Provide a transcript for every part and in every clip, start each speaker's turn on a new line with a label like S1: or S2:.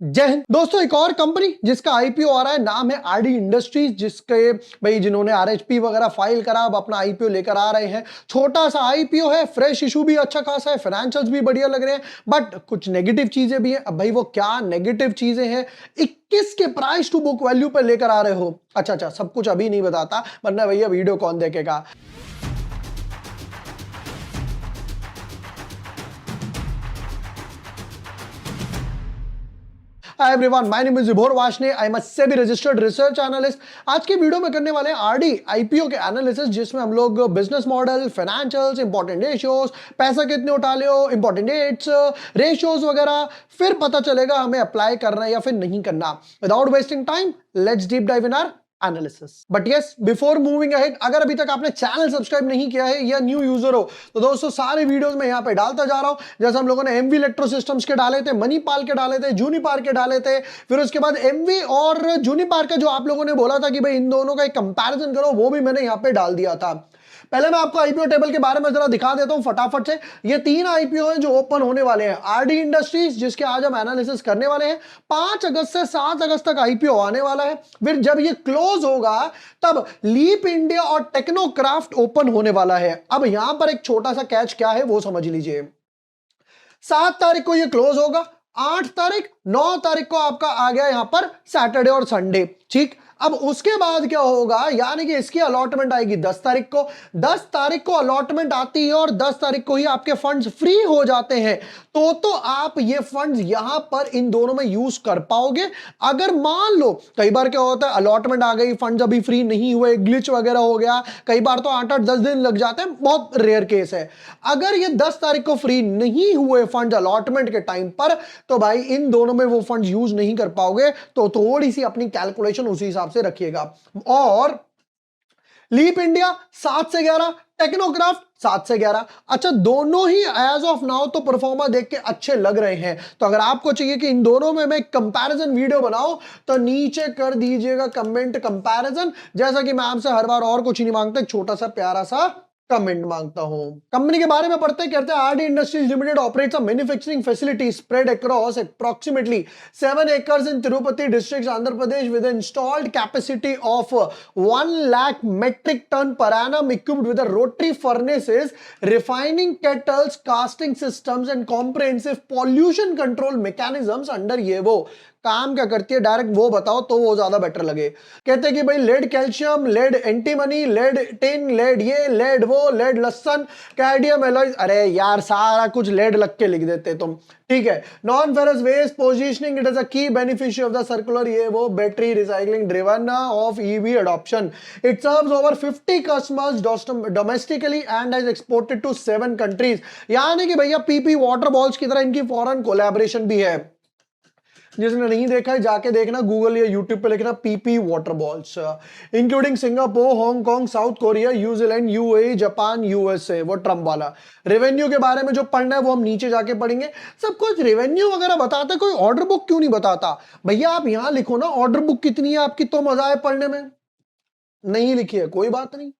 S1: जय हिंद दोस्तों। एक और कंपनी जिसका आईपीओ आ रहा है, नाम है आरडी इंडस्ट्रीज, जिसके भाई जिन्होंने आरएचपी वगैरह फाइल करा, अब अपना आईपीओ लेकर आ रहे हैं। छोटा सा आईपीओ है, फ्रेश इशू भी अच्छा खासा है, फाइनेंशियल्स भी बढ़िया लग रहे हैं, बट कुछ नेगेटिव चीजें भी हैं। अब भाई वो क्या नेगेटिव चीजें हैं, 21 के प्राइस टू बुक वैल्यू पर लेकर आ रहे हो। अच्छा, सब कुछ अभी नहीं बताता, वरना भैया वीडियो कौन देखेगा। Hi everyone, my name is Vibhor Varshney, I am a SEBI registered research analyst. आज की वीडियो में करने वाले हैं आरडी आईपीओ के एनालिसिस, जिसमें हम लोग business model, financials, important ratios, पैसा कितने उठा लियो, इंपॉर्टेंट डेट्स, रेशियोज वगैरह, फिर पता चलेगा हमें अप्लाई करना है या फिर नहीं करना। Without wasting time, let's deep dive in our analysis. But yes, before moving ahead, अगर अभी तक आपने चैनल सब्सक्राइब नहीं किया है या न्यू यूजर हो, तो दोस्तों सारे वीडियोस में यहां पे डालता जा रहा हूं। जैसे हम लोगों ने एमवी इलेक्ट्रो सिस्टम्स के डाले थे, मणिपाल के डाले थे, जूनिपार के डाले थे, फिर उसके बाद एमवी और जूनिपार का जो आप लोगों ने बोला था कि भाई इन दोनों का एक कंपैरिजन करो, वो भी मैंने यहां पे डाल दिया था। पहले मैं आपको आईपीओ टेबल के बारे में जरा दिखा देता हूं फटाफट से। ये 3 आईपीओ हैं जो ओपन होने वाले हैं। आरडी इंडस्ट्रीज, जिसके आज हम एनालिसिस करने वाले हैं, 5 अगस्त से 7 अगस्त तक आईपीओ आने वाला है। फिर जब ये क्लोज होगा तब लीप इंडिया और टेक्नोक्राफ्ट ओपन होने वाला है। अब यहां पर एक छोटा सा कैच क्या है वो समझ लीजिए। 7 तारीख को ये क्लोज होगा, 8 तारीख, 9 तारीख को आपका आ गया यहां पर सैटरडे और संडे। ठीक, अब उसके बाद क्या होगा, यानी कि इसकी अलॉटमेंट आएगी 10 तारीख को। 10 तारीख को अलॉटमेंट आती है और 10 तारीख को ही आपके फंड्स फ्री हो जाते हैं। तो आप ये फंड्स यहां पर इन दोनों में यूज कर पाओगे। अगर मान लो कई बार क्या होता है, अलॉटमेंट आ गई, फंड्स अभी फ्री नहीं हुए, ग्लिच वगैरह हो गया, कई बार तो 8-8 10 दिन लग जाते हैं, बहुत रेयर केस है। अगर ये 10 तारीख को फ्री नहीं हुए फंड अलॉटमेंट के टाइम पर, तो भाई इन दोनों में वो फंड यूज नहीं कर पाओगे। तो थोड़ी सी अपनी कैलकुलेशन उसी हिसाब से रखिएगा। और लीप इंडिया 7 से 11, टेक्नोक्राफ्ट 7 से 11। अच्छा, दोनों ही एज ऑफ नाउ तो परफॉर्मा देख के अच्छे लग रहे हैं। तो अगर आपको चाहिए कि इन दोनों में मैं कंपैरिजन वीडियो बनाऊं, तो नीचे कर दीजिएगा कमेंट कंपैरिजन। जैसा कि मैं आपसे हर बार और कुछ नहीं मांगता, एक छोटा सा प्यारा सा कमेंट मांगता हूं। कंपनी के बारे में पढ़ते कहते हैं, RD industries limited operates a manufacturing facility spread across approximately 7 acres in Tirupati district, Andhra Pradesh, with an installed capacity of 1 lakh metric ton per annum, equipped with a rotary furnaces, refining kettles, casting systems and comprehensive pollution control mechanisms under ये वो काम क्या करती है, direct वो बताओ तो वो ज्यादा बेटर लगे। कहते हैं कि भाई lead calcium, lead antimony, lead tin, lead ये, लेड वो, लेड लसन, कैडमियम एलॉयज। अरे यार सारा कुछ लेड लग के लिख देते तुम। ठीक है, non ferrous waste positioning, it is a key beneficiary of the circular ये वो battery recycling driven of EV adoption. It serves over 50 customers domestically and has exported to 7 countries. यानी कि भैया पीपी वाटर बॉल्स की तरह इनकी foreign collaboration भी है। जिसने नहीं देखा है जाके देखना, गूगल या यूट्यूब पे लिखना PP water balls, including Singapore, Hong Kong, south Korea, New Zealand, UAE, Japan, USA. वो ट्रम्प वाला रेवेन्यू के बारे में जो पढ़ना है वो हम नीचे जाके पढ़ेंगे। सब कुछ रेवेन्यू वगैरह बताते, कोई ऑर्डर बुक क्यों नहीं बताता भैया? आप यहां लिखो ना ऑर्डर बुक कितनी है आपकी, तो मजा है पढ़ने में। नहीं लिखी है, कोई बात नहीं।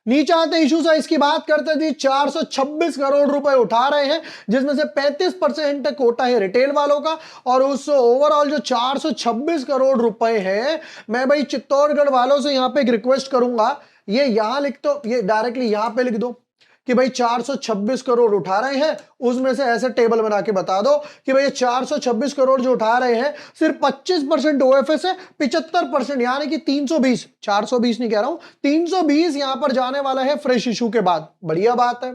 S1: नीचे आते इशू साइज की बात करते थे, 426 करोड़ रुपए उठा रहे हैं, जिसमें से 35% कोटा है रिटेल वालों का। और उस ओवरऑल जो 426 करोड़ रुपए है, मैं भाई चित्तौड़गढ़ वालों से यहां पे एक रिक्वेस्ट करूंगा, ये यहां लिख दो, ये डायरेक्टली यहां पे लिख दो कि भाई 426 करोड़ उठा रहे हैं। उसमें से ऐसे टेबल बना के बता दो कि भाई 426 करोड़ जो उठा रहे हैं, सिर्फ 25% ओएफएस है, 75% यानी कि 320, 420 नहीं कह रहा हूं, 320 यहां पर जाने वाला है फ्रेश इशू के बाद। बढ़िया बात है।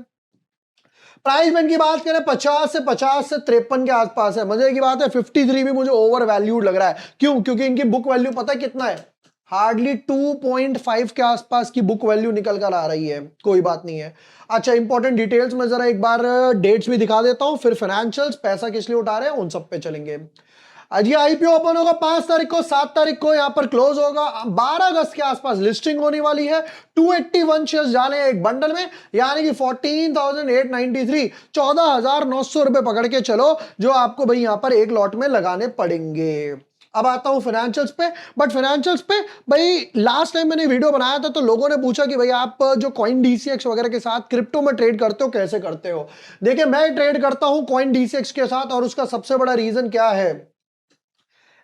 S1: प्राइस बैंड की बात करें, 50 से 53 के आसपास है। मजे की बात है, 53 भी मुझे ओवर वैल्यूड लग रहा है। क्यों? क्योंकि इनकी बुक वैल्यू पता है कितना है, हार्डली 2.5 के आसपास की बुक वैल्यू निकल कर आ रही है। कोई बात नहीं है। अच्छा, इंपॉर्टेंट डिटेल्स में जरा एक बार डेट्स भी दिखा देता हूं, फिर फाइनेंशियल्स, पैसा किस लिए उठा रहे हैं, उन सब पे चलेंगे। आज ये आईपीओ ओपन होगा 5 तारीख को, 7 तारीख को यहां पर क्लोज होगा, 12 अगस्त के आसपास लिस्टिंग होने वाली है। 281 शेयर्स जाने हैं एक बंडल में, यानी कि 14,893, 14,900 रुपए पकड़ के चलो, जो आपको भाई यहां पर एक लॉट में लगाने पड़ेंगे। अब आता हूं फाइनेंशियल्स पे। बट फाइनेंशियल्स पे भाई लास्ट टाइम मैंने वीडियो बनाया था तो लोगों ने पूछा कि भाई आप जो कॉइन डीसीएक्स वगैरह के साथ क्रिप्टो में ट्रेड करते हो, कैसे करते हो? देखिए मैं ट्रेड करता हूं कॉइन डीसीएक्स के साथ, और उसका सबसे बड़ा रीजन क्या है?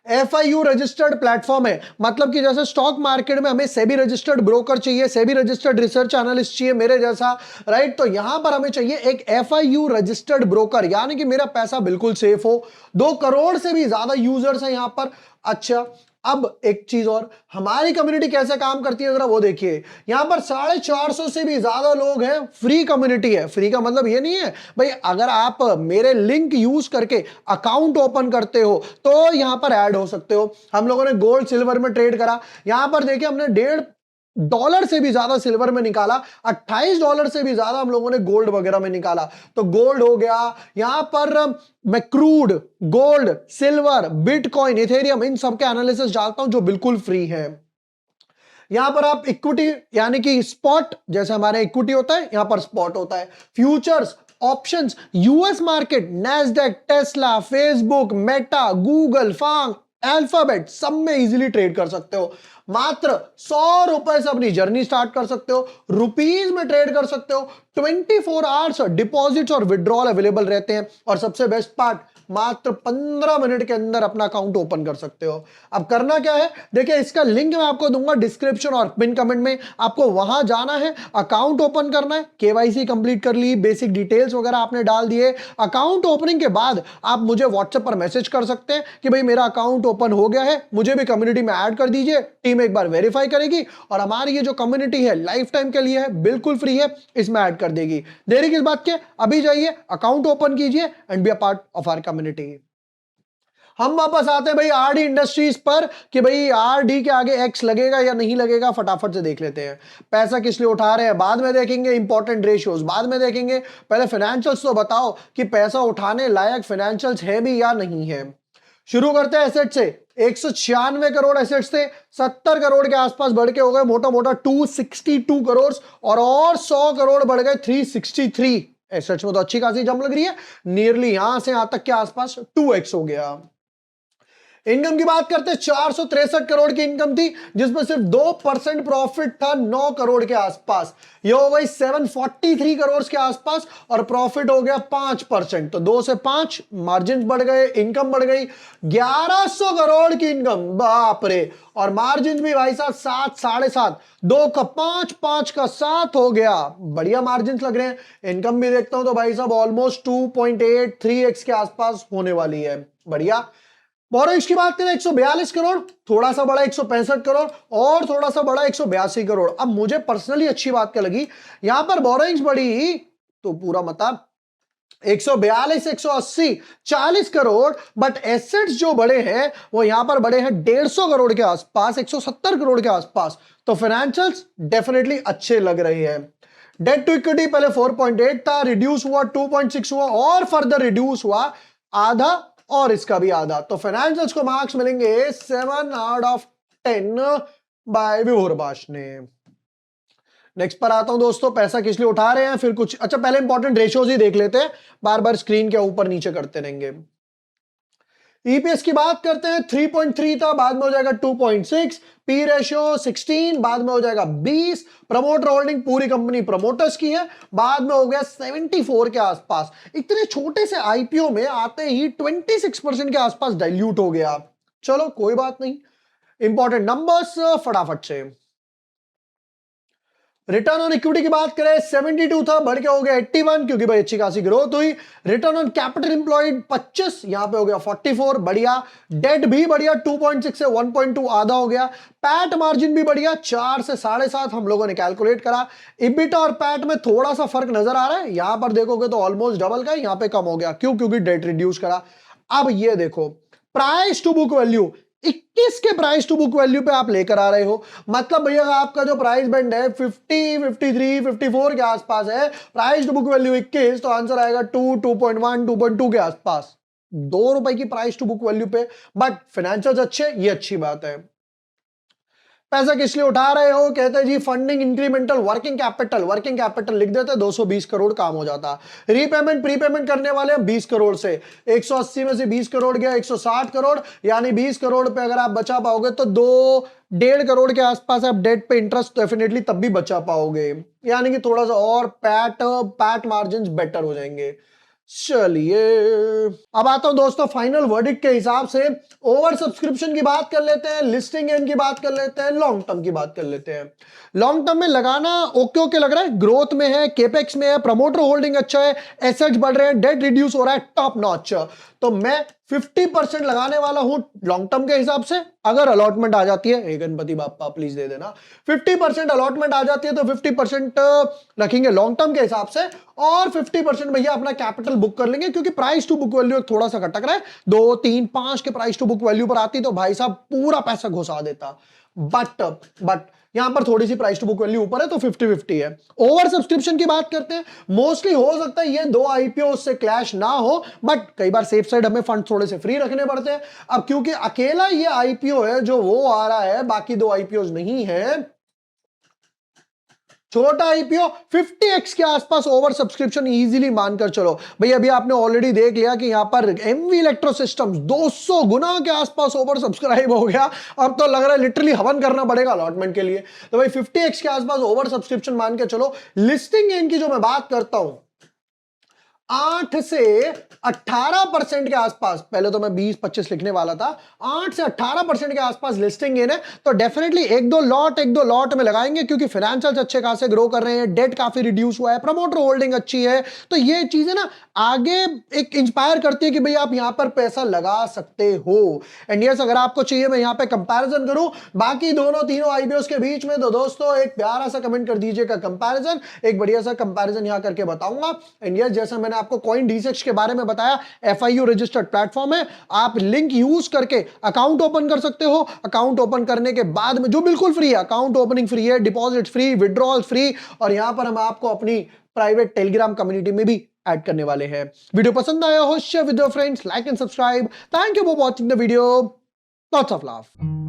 S1: FIU रजिस्टर्ड प्लेटफॉर्म है। मतलब कि जैसे स्टॉक मार्केट में हमें सेबी रजिस्टर्ड ब्रोकर चाहिए, सेबी रजिस्टर्ड रिसर्च एनालिस्ट चाहिए मेरे जैसा, राइट? तो यहां पर हमें चाहिए एक FIU रजिस्टर्ड ब्रोकर, यानी कि मेरा पैसा बिल्कुल सेफ हो। 2 करोड़ से भी ज्यादा यूजर्स हैं यहां पर। अच्छा, अब एक चीज और, हमारी कम्युनिटी कैसे काम करती है जरा वो देखिए। यहां पर 450 से भी ज्यादा लोग हैं, फ्री कम्युनिटी है। फ्री का मतलब ये नहीं है भाई अगर आप मेरे लिंक यूज करके अकाउंट ओपन करते हो तो यहां पर ऐड हो सकते हो। हम लोगों ने गोल्ड सिल्वर में ट्रेड करा, यहां पर देखिए हमने $1.5 से भी ज्यादा सिल्वर में निकाला, $28 से भी ज्यादा हम लोगों ने गोल्ड वगैरह में निकाला। तो गोल्ड हो गया यहां पर, मैं crude, gold, silver, bitcoin, ethereum, इन सब के एनालिसिस डालता हूं जो बिल्कुल फ्री है। यहां पर आप इक्विटी यानी कि स्पॉट, जैसे हमारे इक्विटी होता है यहां पर स्पॉट होता है, futures, options, US market, Nasdaq, Tesla, Facebook, Meta, Google, FAANG, Alphabet, सब में इजीली ट्रेड कर सकते हो। मात्र ₹100 से अपनी जर्नी स्टार्ट कर सकते हो, रुपीज में ट्रेड कर सकते हो। 24 आवर्स डिपॉजिट्स और विड्रॉल अवेलेबल रहते हैं, और सबसे बेस्ट पार्ट, मात्र 15 मिनट के अंदर अपना अकाउंट ओपन कर सकते हो। अब करना क्या है, देखिए इसका लिंक मैं आपको दूंगा डिस्क्रिप्शन और पिन कमेंट में। आपको वहां जाना है, अकाउंट ओपन करना है, केवाईसी कंप्लीट कर ली, बेसिक डिटेल्स वगैरह आपने डाल दिए। अकाउंट ओपनिंग के बाद आप मुझे व्हाट्सएप पर मैसेज कर सकते हैं कि भाई मेरा अकाउंट ओपन हो गया है, मुझे भी कम्युनिटी में ऐड कर दीजिए। टीम एक बार वेरीफाई करेगी और हमारी ये जो कम्युनिटी है लाइफ टाइम के लिए है, बिल्कुल फ्री है, इसमें ऐड कर देगी। देरी किस बात के, अभी जाइए अकाउंट ओपन कीजिए and be a part of our community. हम वापस आते हैं भाई आरडी इंडस्ट्रीज पर कि भाई आरडी के आगे एक्स लगेगा या नहीं लगेगा, फटाफट से देख लेते हैं। पैसा किस लिए उठा रहे हैं बाद में देखेंगे, इंपॉर्टेंट रेशियोज बाद में देखेंगे, पहले फाइनेंशियल्स तो बताओ कि पैसा उठाने लायक फाइनेंशियल्स है भी या नहीं है। शुरू करते हैं एसेट से। 196 करोड़ एसेट्स थे, 70 करोड़ के आसपास बढ़ के हो गए मोटा मोटा 262 करोड़, और 100 करोड़ बढ़ गए 363। एसेट्स में तो अच्छी खासी जम लग रही है, नियरली यहां से यहां तक के आसपास 2x हो गया। इनकम की बात करते हैं, 463 करोड़ की इनकम थी, जिसमें सिर्फ 2% प्रॉफिट था 9 करोड़ के आसपास। ये हो गई 743 करोड़ के आसपास, और प्रॉफिट हो गया 5%। तो 2 से 5 मार्जिन बढ़ गए, इनकम बढ़ गई 1100 करोड़ की इनकम, बाप रे। और मार्जिन भी भाई साहब 7, 7.5, 2 का 5, 5 का 7 हो गया, बढ़िया मार्जिन लग रहे हैं। इनकम भी देखता हूं तो भाई साहब ऑलमोस्ट 2.83x के आसपास होने वाली है, बढ़िया। बोरोइंग्स की बात करें 142 करोड़, थोड़ा सा बड़ा 165 करोड़, और थोड़ा सा बड़ा 182 करोड़। अब मुझे पर्सनली अच्छी बात क्या लगी, यहां पर बोरोइंग्स बढ़ी तो पूरा मतलब 142, 180, 40 करोड़, बट एसेट्स जो बड़े हैं वो यहां पर बड़े हैं 150 करोड़ के आसपास, 170 करोड़ के आसपास। तो फाइनेंशियल्स डेफिनेटली अच्छे लग रहे हैं। डेट टू इक्विटी पहले 4.8 था, रिड्यूस हुआ 2.6 हुआ, और फर्दर रिड्यूस हुआ आधा, और इसका भी आधा। तो फाइनेंशियल्स को मार्क्स मिलेंगे 7/10 बाय विभोर बाश ने। नेक्स्ट पर आता हूं दोस्तों, पैसा किस लिए उठा रहे हैं, फिर कुछ अच्छा पहले इंपॉर्टेंट रेशियोज ही देख लेते हैं, बार बार स्क्रीन के ऊपर नीचे करते रहेंगे। ईपीएस की बात करते हैं, 3.3 था, बाद में हो जाएगा 2.6, पी रेशियो 16, बाद में हो जाएगा 20, प्रमोटर होल्डिंग पूरी कंपनी प्रमोटर्स की है, बाद में हो गया 74 के आसपास। इतने छोटे से आईपीओ में आते ही 26% के आसपास डाइल्यूट हो गया। चलो कोई बात नहीं, इंपॉर्टेंट नंबर्स फटाफट से। रिटर्न ऑन इक्विटी की बात करें 72 था, बढ़ के हो गया 81, क्योंकि भाई अच्छी खासी ग्रोथ हुई। रिटर्न ऑन कैपिटल एम्प्लॉयड 25, यहां पे हो गया 44, बढ़िया। डेट भी बढ़िया, 2.6 से 1.2 आधा हो गया। पैट मार्जिन भी बढ़िया, 4 से 7.5 हम लोगों ने कैलकुलेट करा। इबिटा और पैट में थोड़ा सा फर्क नजर आ रहा है, यहां पर देखोगे तो ऑलमोस्ट डबल का, यहां पे कम हो गया, क्यों? क्योंकि डेट रिड्यूस करा। अब ये देखो, प्राइस टू बुक वैल्यू 21 के प्राइस टू बुक वैल्यू पे आप लेकर आ रहे हो, मतलब भैया आपका जो प्राइस बैंड है 50, 53, 54 के आसपास है, प्राइस टू बुक वैल्यू 21, तो आंसर आएगा 2, 2.1, 2.2 के आसपास। ₹2 की प्राइस टू बुक वैल्यू पे, बट फाइनेंशियल्स अच्छे, ये अच्छी बात है। पैसा किस लिए उठा रहे हो? कहते हैं जी फंडिंग इंक्रीमेंटल वर्किंग कैपिटल लिख देते, 220 करोड़ काम हो जाता। रीपेमेंट प्रीपेमेंट करने वाले 20 करोड़ से, 180 में से 20 करोड़ गया 160 करोड़, यानी 20 करोड़ पे अगर आप बचा पाओगे तो 2.5 करोड़ के आसपास आप डेट पे इंटरेस्ट डेफिनेटली तब भी बचा पाओगे, यानी कि थोड़ा सा और पैट मार्जिन बेटर हो जाएंगे। चलिए अब आता हूं दोस्तों फाइनल वर्डिक्ट के हिसाब से। ओवर सब्सक्रिप्शन की बात कर लेते हैं, लिस्टिंग गेन की बात कर लेते हैं, लॉन्ग टर्म की बात कर लेते हैं। लॉन्ग टर्म में लगाना ओके ओके लग रहा है, ग्रोथ में है, केपेक्स में है, प्रमोटर होल्डिंग अच्छा है, एसेट्स बढ़ रहे हैं, डेट रिड्यूस हो रहा है, टॉप नॉच। तो मैं 50% लगाने वाला हूं लॉन्ग टर्म के हिसाब से। अगर अलॉटमेंट आ जाती है, गणपति बापा प्लीज दे देना, 50% अलॉटमेंट आ जाती है तो 50% रखेंगे लॉन्ग टर्म के हिसाब से, और 50% भैया अपना कैपिटल बुक कर लेंगे, क्योंकि प्राइस टू बुक वैल्यू थोड़ा सा खटक रहा है। 2, 3, 5 के प्राइस टू बुक वैल्यू पर आती तो भाई साहब पूरा पैसा घुसा देता। बट यहां पर थोड़ी सी प्राइस टू बुक वैल्यू ऊपर है तो 50-50 है। ओवर सब्सक्रिप्शन की बात करते हैं, मोस्टली हो सकता है ये 2 आईपीओ से क्लैश ना हो, बट कई बार सेफ साइड हमें फंड थोड़े से फ्री रखने पड़ते हैं। अब क्योंकि अकेला ये आईपीओ है जो वो आ रहा है, बाकी 2 आईपीओ नहीं है, छोटा आईपीओ 50x के आसपास ओवर सब्सक्रिप्शन इजीली मानकर चलो भाई। अभी आपने ऑलरेडी देख लिया कि यहां पर एमवी इलेक्ट्रो सिस्टम्स 200 गुना के आसपास ओवर सब्सक्राइब हो गया। अब तो लग रहा है लिटरली हवन करना पड़ेगा अलॉटमेंट के लिए। तो भाई 50x के आसपास ओवर सब्सक्रिप्शन मान के चलो। लिस्टिंग गेन की जो मैं बात करता हूं, 8 से 18% के आसपास, पहले तो मैं 20-25 लिखने वाला था, 8 से 18% के आसपास लिस्टिंग गेन है। तो डेफिनेटली एक दो लॉट में लगाएंगे, क्योंकि फाइनेंशियल्स अच्छे खासे ग्रो कर रहे हैं, डेट काफी रिड्यूस हुआ है, प्रमोटर होल्डिंग अच्छी है। तो ये चीजें ना आगे एक इंस्पायर करती है कि भाई आप यहां पर पैसा लगा सकते हो। एंड यस, अगर आपको चाहिए मैं यहां पे कंपैरिजन करूं बाकी दोनों तीनों आईपीओस के बीच में, तो दोस्तों एक प्यारा सा कमेंट कर दीजिएगा कंपैरिजन, एक बढ़िया सा कंपैरिजन यहां करके बताऊंगा। एंड यस, जैसा मैंने आपको कॉइन डीसेक्स के बारे में बताया, एफआईयू रजिस्टर्ड प्लेटफॉर्म है, आप लिंक यूज करके अकाउंट ओपन कर सकते हो। अकाउंट ओपन करने के बाद में जो बिल्कुल फ्री है, अकाउंट ओपनिंग फ्री है, डिपॉजिट फ्री, विड्रॉल फ्री, और यहां पर हम आपको अपनी प्राइवेट टेलीग्राम कम्युनिटी में भी ऐड करने वाले हैं। वीडियो पसंद आया हो share with your friends, like and subscribe. Thank you for watching the video, lots of love.